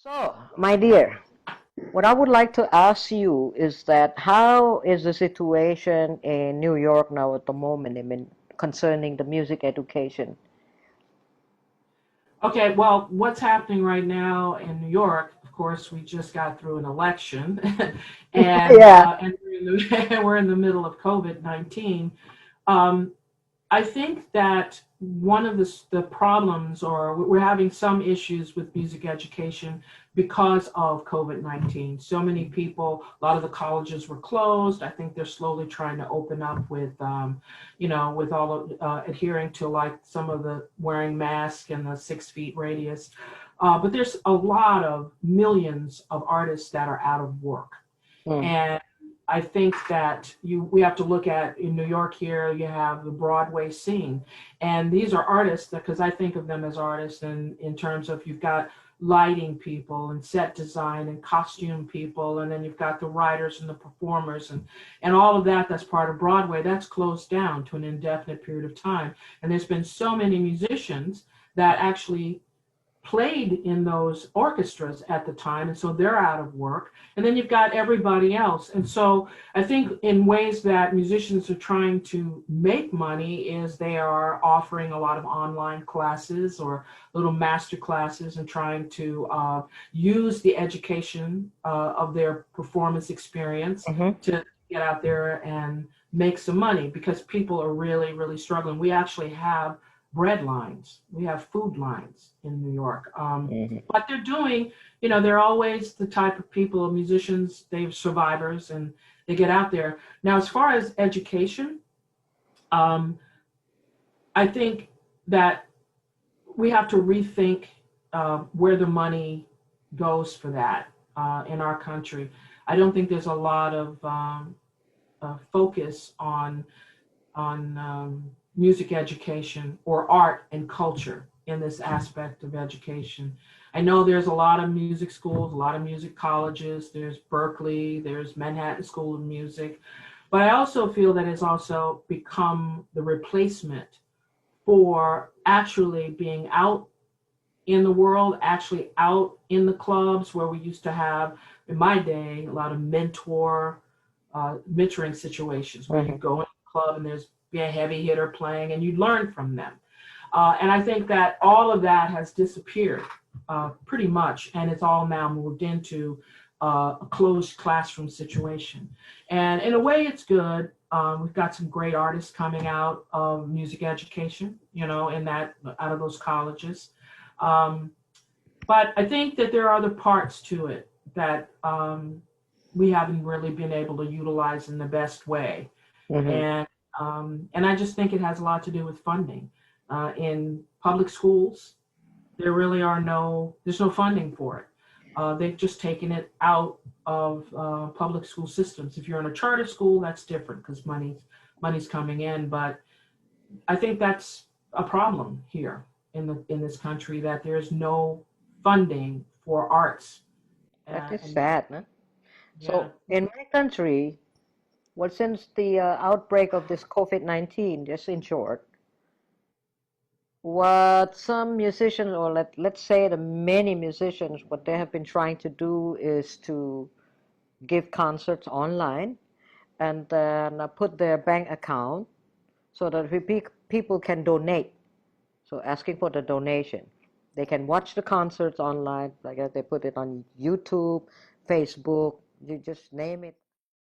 So, my dear, what I would like to ask you is that how is the situation in New York now at the moment, I mean, concerning the music education? Okay, well, what's happening right now in New York? Of course, we just got through an election, and Yeah. we're in the middle of COVID-19. Um, I think that one of the problems, or we're having some issues with music education because of COVID-19. So many people, a lot of the colleges were closed. I think they're slowly trying to open up with, with all of adhering to like some of the wearing masks and the 6 feet radius. But there's a lot of millions of artists that are out of work. Mm. And I think that we have to look at in New York here, you have the Broadway scene. And these are artists that, because I think of them as artists in terms of you've got lighting people and set design and costume people, and then you've got the writers and the performers and all of that that's part of Broadway. That's closed down to an indefinite period of time. And there's been so many musicians that actually played in those orchestras at the time, and so they're out of work. And then you've got everybody else. And so I think in ways that musicians are trying to make money is they are offering a lot of online classes or little master classes and trying to use the education of their performance experience Hmm. to get out there and make some money because people are really, really struggling. We actually have bread lines. We have food lines in New York. Hmm. But they're doing, they're always the type of people, musicians, they're survivors and they get out there. Now, as far as education, um, I think that we have to rethink where the money goes for that in our country. I don't think there's a lot of focus on music education or art and culture in this aspect of education. I know there's a lot of music schools, a lot of music colleges. There's Berkeley, there's Manhattan School of Music, but I also feel that it's also become the replacement for actually being out in the world, actually out in the clubs where we used to have, in my day, a lot of mentoring situations where you Hmm. go in a club and there's be a heavy hitter playing and you learn from them. And I think that all of that has disappeared pretty much, and it's all now moved into a closed classroom situation. And in a way, it's good. We've got some great artists coming out of music education, in that out of those colleges. Um, but I think that there are other parts to it that we haven't really been able to utilize in the best way. Hmm. And I just think it has a lot to do with funding. In public schools, there's no funding for it. They've just taken it out of public school systems. If you're in a charter school, that's different because money's coming in. But I think that's a problem here in this country that there's no funding for arts That is and music. sad, no? Yeah. So, in my country, well, since the outbreak of this COVID-19, just in short, what some musicians, or let's say the many musicians, what they have been trying to do is to give concerts online and then put their bank account so that people can donate. So asking for the donation. They can watch the concerts online. Like they put it on YouTube, Facebook, you just name it.